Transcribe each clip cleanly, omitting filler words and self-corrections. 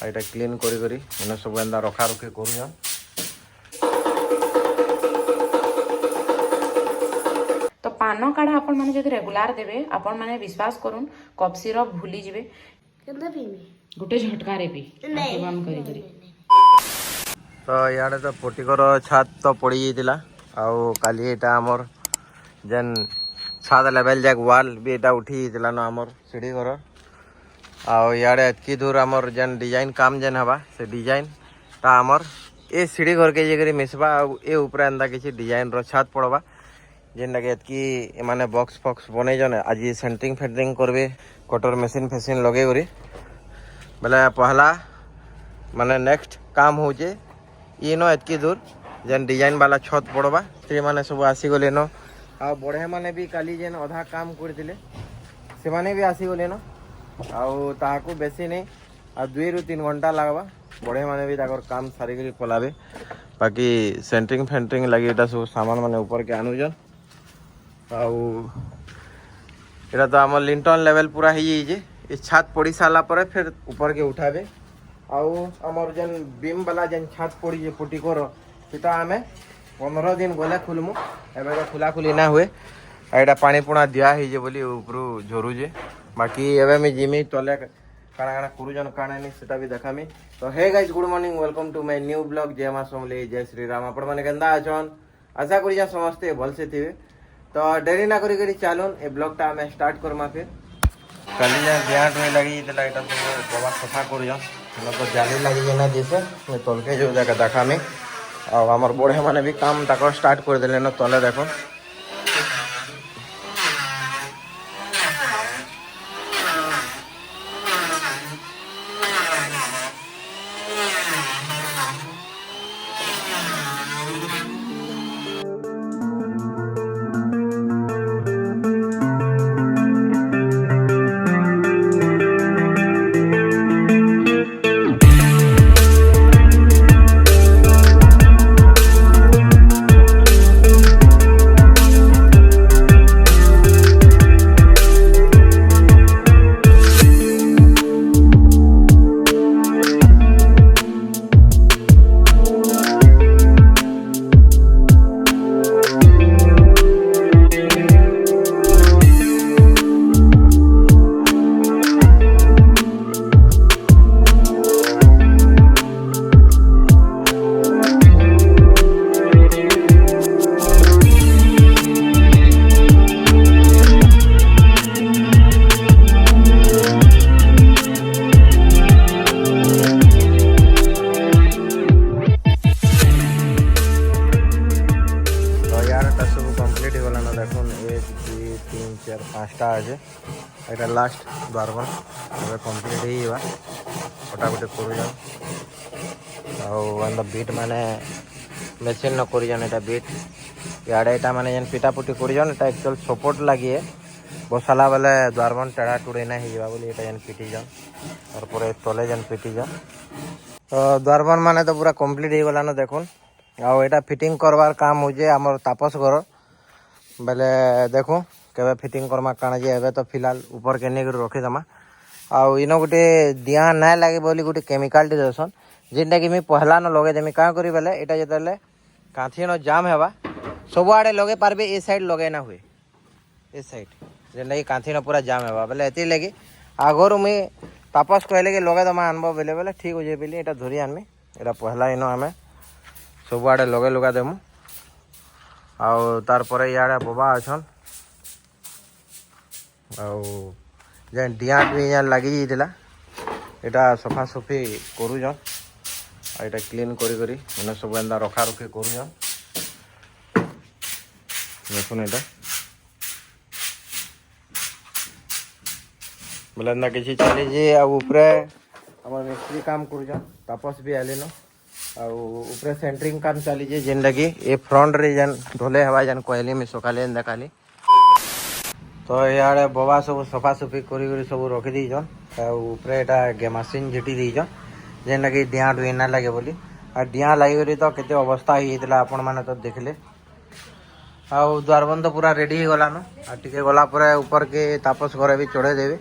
एटा clean करी करी मैंने सब एंदा रखा रखी करूँ। तो पान काढ़ा आपण माने जदि रेगुलर देबे आपण माने विश्वास करूँ कफ सिरप भूली जिवे गोटे झटका रे भी बंद करी करी। तो इे तो पोटिकर छात तो पड़ी जाइला आउ काली एटा आमर जेन छात लेवल जाक वाल भी एटा उठी जाइला न आमर सीढ़ी घर आउ इे एतकी दूर आमर जेन डिजाइन काम जेन हवा से डिजाइन ता आमर ए सीढ़ी घर के जगह मिसबा आउ ए ऊपर एंदा किसी डिजाइन रो छात पड़वा जेनटा कि एतकी माने बॉक्स फॉक्स बनै जन आज सेंटरिंग फेंटरिंग करबे कटर मेसिन फेसिन लगे करी बोले पहला माने नेक्स्ट काम हो जे इनो एतकी दूर जेन डिजाइन वाला छत पड़वा से माने सब आसीगले न आ बढ़े माने भी काली जेन अधा काम करथिले से माने भी आसीगले न आउ ताहाको बेसी नहीं आ 2 ରୁ 3 घंटा लागबा बढ़े माने भी ताकर काम सारी करी पलाबे बाकी सेंटरिंग फेंटरिंग लगी एटा सब सामान माने ऊपर के आनुजन आउ एटा तो आम लिंटन लेवल पूरा हो जाइए इस छात पड़ी सारा पर फिर ऊपर के उठाबे आउ आमर जेन बीम वाला जेन छात पड़ी पुटिकर सीटा आम 15 दिन गले खुलमु एबे तो खुला खुली ना हुए एटा पानी पुणा दिया है बोली ऊपर झरुजे बाकी एबे मैं जिमी तले काଣା काଣା करूजन काଣା नहीं सेटा भी देखामी। तो hey guys good morning welcome to my new blog जय मां समले जय श्री राम आपण माने केंदा अछन आशा करी जा समस्ते भल से थिबे। तो डेरी ना करी चलून ए ब्लॉगटा आम स्टार्ट करमा फिर कल ब्याट में लगी लाइट सब दवा सफा कर तो जाली लगी ना जैसे मैं तलके जो जगह देखा में आमर बढ़े मैंने भी काम तक स्टार्ट कर देले न तले देखो पाँचटा आज एटा लास्ट द्वारबन अब कम्प्लीट होगा फटाफट कर बीट माने मेसीन न कर बीट इे यहाँ मैंने जेन पिटापुटी कर एक्चुअल सपोर्ट लगे बसाला बेले द्वारबन टेढ़ा टुड़े ना हो बोली जेन पिटी जान तार तले जेन पिटी जान। तो द्वारबन माने तो पूरा कम्प्लीट हो गलान देखुन आउ एटा फिटिंग करवार काम हो आमर तापस घर बेले देखूँ केवे फिटिंग करमा काना जे एबे तो फिलहाल ऊपर के नेग रखीदमा आउ इन गोटे दिया ना लगे बोली गोटे केमिकाल टी देसन जेनटा कि मैं पहला न लगे देमी क्या करी बेले एटा जेतले कांथी न जाम हेबा सब आड़े लगे पारबे ए साइड लगे ना हुए ए साइड जेनटा कि कांथी न पूरा जाम हेबा बेले एति लगी आगरु मुई तापस कहले कि लगे दमा आनबो बेले बेले ठीक हो जे बेली एटा धरी आनमी एटा पहला इन आमे सब आड़े लगे लगा देमु आउ तार परे याडे बोबा अछन आउ जेन डिया लगी जाइला एटा सफा सफी करूजन एटा क्लीन करी करी मैंने सब एंदा रखा रखी करूजन देखुन एटा बोले एंदा किसी चली जे आ ऊपरे हमर मिस्त्री काम करूजन तापस भी आले न आउ ऊपरे सेंटरिंग काम चली जे जेन लगी ए फ्रंट रे जेन ढोले हवा जेन कहली में सकाले एंदा काली। तो इे बबा सब सफा सफी कर सब रखी दीजन ऊपर एटा गेमासीन झिटी दीजन जेनटा कि डिया डुई ना लगे बोली आ डिया लगे तो केते अवस्था होता आपण मैंने तो देखले आउ द्वारबंद तो पूरा रेडी हो गलान आ टिके गला ऊपर के तापस घर भी चढ़े देवे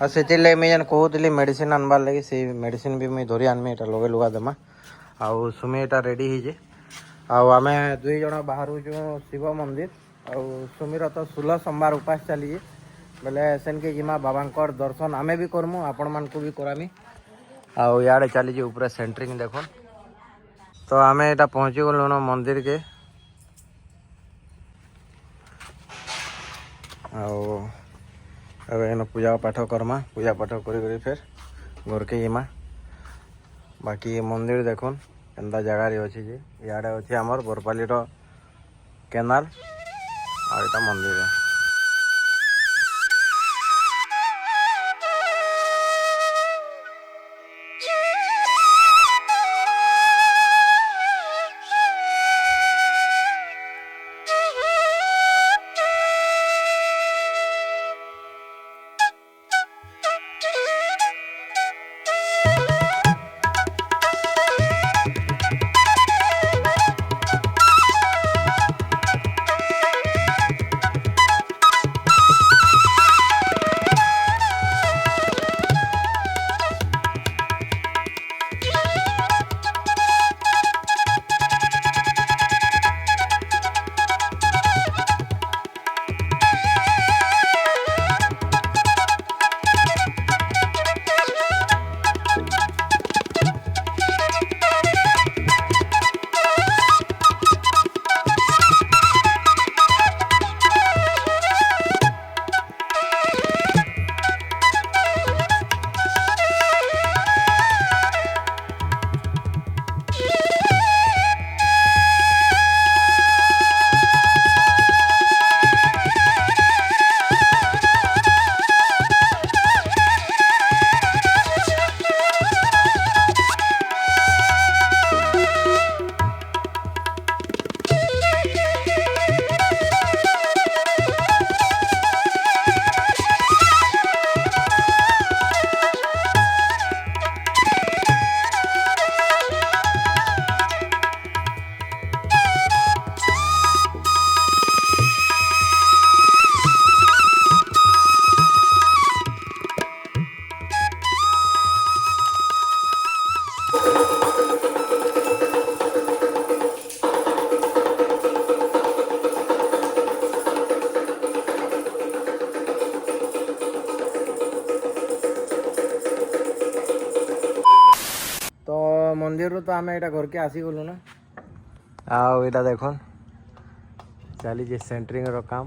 और से मुझे जेन कहूली मेडिसिन आनबार लगे से मेडिसिन भी मुझे धरी आनमी एटा लगे लुगा देमा आउ सुमी एटा रेडी होजे आम दुई जन बाहर शिव मंदिर आउ सुमीर तो 16 सोमवार उपास चली बेले सेन के जिमा बाबांकर दर्शन आमे भी करमु आपण मान को भी करामी आउ याडे चली ऊपर सेंटरिंग देखो तो आम एटा पहुँची गलु न मंदिर के आउ अब पूजा पाठ करमा पूजा पाठ कर फिर घर के जिमा बाकी ये मंदिर देखुन केन्दा जगार अच्छी जे इे अच्छे आमर बरपाली केनाल और यहाँ मंदिर है। मंदिर तो आम यहाँ घर के आसी गलु ना आईटा देख चली सेंटरिंग काम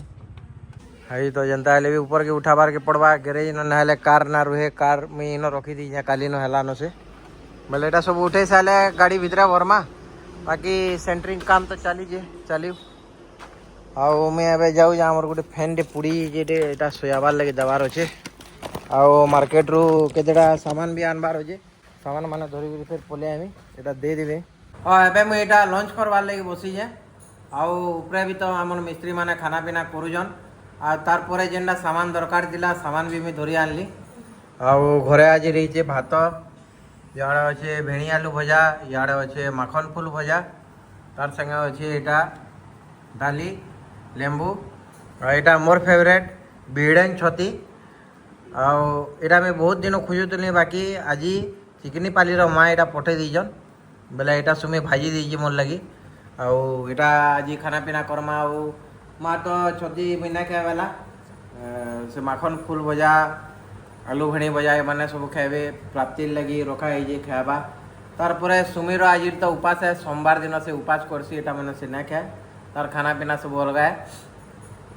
है तो जनता भी ऊपर के उठाबार के पड़वा गैरेज ना कार ना रुहे कार मुझे इन रखी दी काली न से बोले यहाँ सब उठे सारे गाड़ी भितर भरमा बाकी सेंटरिंग काम तो चली आउ मुझे जाऊँ आमर गोटे फैन टे पुड़ी यहाँ शोयाबार लगे देवार अच्छे आउ मार्केट रू केतेटा सामान भी आनबार अच्छे सामान मान धरिक फिर पलि आमी यहाँ देदेवि हाँ एवं मुझे लंच करवार लगे बसी जाए आउे भी तो आम मिस्त्री मैंने खाना पीना करुन आर जेनटा सामान दरकार थिला सामान भी मुझे धरी आनली आउ घरे आज रही भात इे अच्छे भेणी आलू भजा इे अच्छे माखन फुल भजा तार संगे अच्छे यहाँ डाली लेंबू यहाँ मोर फेवरेट बिड़न छती आटा मैं बहुत दिन खोजुली बाकी आज चिकनी पाली माँ यहाँ पठे दीजन बेले यहाँ सुमी भाजी दीजिए मोर लगी आटा आज खाना पीना करमा माँ तो छती बिना खाए वाला से माखन फुल भजा आलू भेणी भजा ये मैंने सब खाए प्राप्ति लगी रखा है खावा तार सुमीर आज तो उपास है सोमवार दिन से उपास करसी यहाँ मैंने से ना खाए तार खाना पीना सब अलग है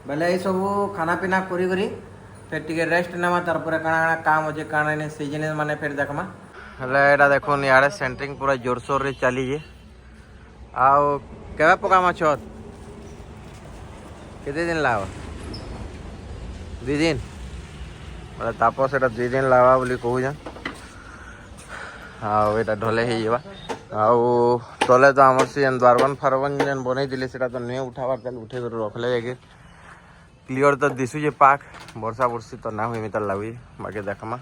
बेले ये सब खाना पीना करी फिर टे रेस्ट नेमा तार काଣା काम अच्छे काଣା नहीं से जिन मैंने फिर देखमा हेल्ला देखो इे सेंटरिंग पूरा जोरसोर रे चलीजे आउ के पकामा छत केते दिन लावा 2 दिन बोले तापस एटा 2 दिन लावा बोली कहून आउ एटा ढले हो आउ तले तो आमर से द्वारबन फारबन जेन बनई दिले सेटा तो नहीं उठाबार चल उठे कर रखले जाके क्लियर तो दिशुचे पाक वर्षा वर्षी तो ना हुई मितर लगुई बाकी देखमा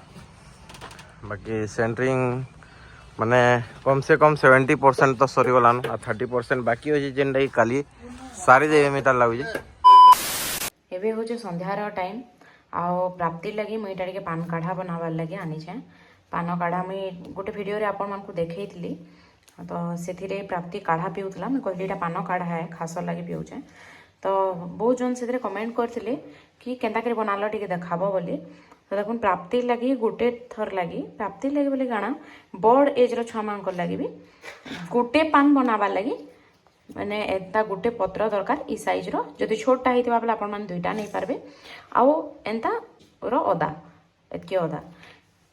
बाकी सेंटरिंग माने कम से कम 70% तो सरीगलान आ 30% बाकी अच्छे जेनटा काली सारी देवे मितर लगुचे एबे होचे संध्यार टाइम आओ प्राप्ति लगी मुई इटा पान काढ़ा बनावार लगे आनीछे। पान काढ़ा मुई गोटे वीडियो रे आपण मानकु देखैथिली तो से प्राप्ति काढ़ा पीउतला मुई कहली इटा पान काढ़ा है खास लगे पीउछे। तो बहुत जन से कमेंट करथिले कि केनता करे बनालो टिके देखाबो बोली। तो देखुन प्राप्ति लगी गोटे थर लगी प्राप्ति लगी बोले काଣା बड़ एज रो छुआ मान लगी भी गोटे पान बनाबार लगी माने एंता गोटे पत्र दरकार ई साइज रो जदि छोटा होइतिबा बेले आपण मान दुईटा नै पारबे। आउ एंता रो अदा एतकी अदा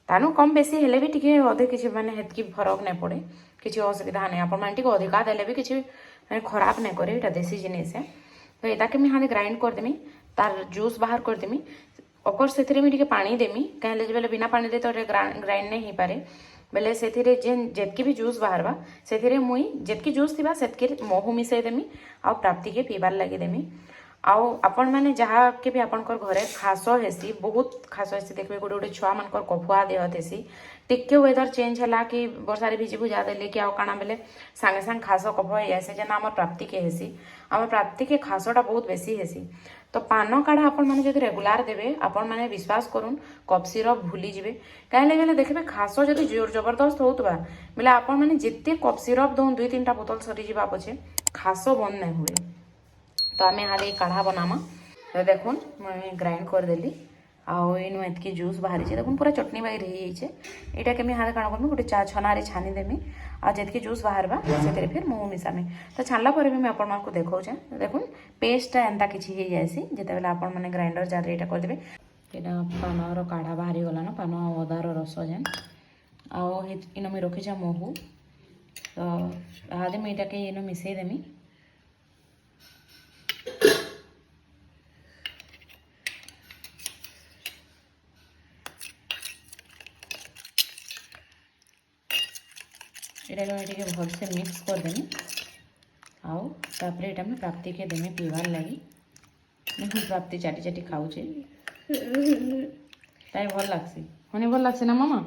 तानु कम बेसी हेले भी टिके अधे किछि माने हेतकी फरक नै पड़े किछि असुविधा नै। आपण मान टिके अधिका देले भी किछि माने खराब नै करे एटा देसी जिनिस है। तो एटा के मी हाने ग्राइंड कर देमी तार जूस बाहर कर देमी अगर से टिके पानी देमी कहेले बेले बिना पानी दे तो ग्राइंड नहीं हो पारे बेले से जेतकी भी जूस बाहरवा से मुई जेतकी जूस थी सेतकी महू मिसई देमी आ प्राप्ति के पीबार लगे देमी। आउ आपण मैंने जहाँ के भी आपंकर घरे खास हेसी बहुत खास हेसी देखिए गोटे गोटे छुआ मानकर कफुआ देह हेसी टिके वेदर चेंज है कि वर्षा भिजी भुजा देले कि आउ काଣା बेले सांगे सांगे खास कफ आसे जेना आम प्राप्ति के हेसी आम प्राप्ति के खासटा बहुत बेसी हेसी। तो पान काढ़ा आपण मैंने जब रेगुलार देवे आपण मैंने विश्वास करूँ कफ सिरप भूली जीवे कहीं बेले देखिए खास जब जोर जबरदस्त होता बेले आपण मैंने जिते कफ सिरप दौन 2-3टा बोतल सरीजा पछे खास बंद नहीं हुए। तो आम यहाँ काढ़ा बनामा तो देखुन मुझे ग्राइंड करदेली आउ इन एतकी जूस बाहरी देखुन पूरा चटनी बाहर होटा के हाँ काण करमी गोटे चा छना छानीदेमी आ जेतकी जूस बाहर से फिर मुँह मिसामी। तो छाणला पर भी मुझे आपण मानक देखा देखुन पेस्टा एंता किसी हो जाएसी जिते बेले आपण मैंने ग्राइंडर जार यहाँ करदे यहाँ पानर काढ़ा बाहरी गलान पान अदार रस जेन आउ इन मुझे रखीचा महू तो आदे मुझे के इन मिसईदेमी ये भल से मिक्स करदेमी आउ तापर यहाँ मैं प्राप्ति के देमी पीबार लगी प्राप्ति चाटी चाटी खाऊे ताई भल लगसी हनी भल लगसी ना मामा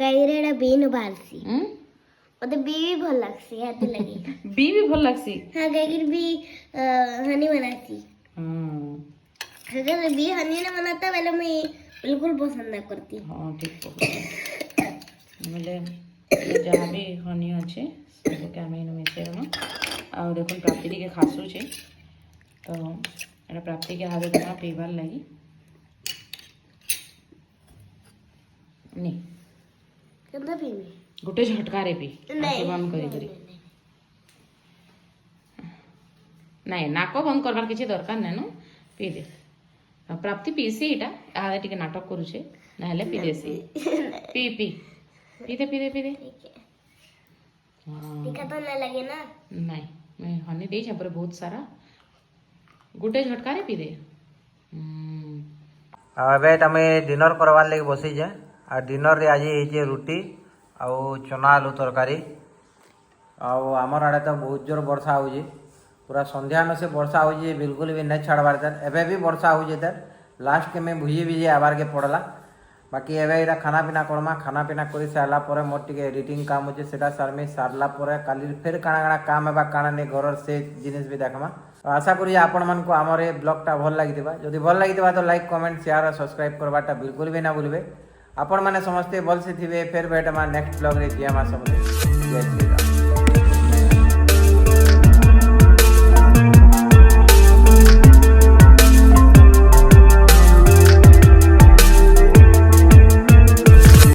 कहीं बीन बालसी मते बी भी भल लगसी आते लगी बी भी भल लगसी हां कहीं बी हनी बनाती अगर बी हनी ना बनाता वाला मैं बिल्कुल पसंद ना करती। हां ठीक है बोले जहाँ भी हनी अच्छे सबके आम इन मिसेम आ देखो प्राप्ति के खासुचे तो यहाँ प्राप्ति के हाथ देना पीबार लगी नहीं केंदा पीबी गोटे झटका रे पी बंद करी नहीं नाक बंद करवार किसी दरकार नहीं न पी दे प्राप्ति पीसी इटा आधे टिके नाटक करूचे ना पी देसी पी पी पी दे तीखा तो ना लगे ना नहीं मैं हनी दे पर बहुत सारा गोटे झटका रे पी दे। अब आम डिनर करवार लगे बसी जाए आ डिनर रे आज है रुटी आउ चना आलू तरकारी आमर आड़े तो बहुत जोर वर्षा हो पूरा संध्यान से वर्षा हो बिल्कुल भी नहीं छाड़बार तार एवं भी वर्षा हो तार लास्ट के मैं भुजी भुजी आबार के पड़ला बाकी एवं यहाँ खाना पीना करमा खाना पीना कर सारापर मोर टे एडिटिंग काम अच्छे से सारमी सारला काली फिर काଣା काଣା काम है काଣା नहीं घर से जिनिस भी देखमा। तो आशा करी आपण मानक आमर ए ब्लॉगटा भल लगी जदि भल लगी तो लाइक कमेंट शेयर और सब्सक्राइब करवाटा बिल्कुल भी ना भूलबे। आपण मैंने समस्ते भल से थे फिर भेटमा नेक्स्ट ब्लॉग रे जय मां समलेई जय श्री राम।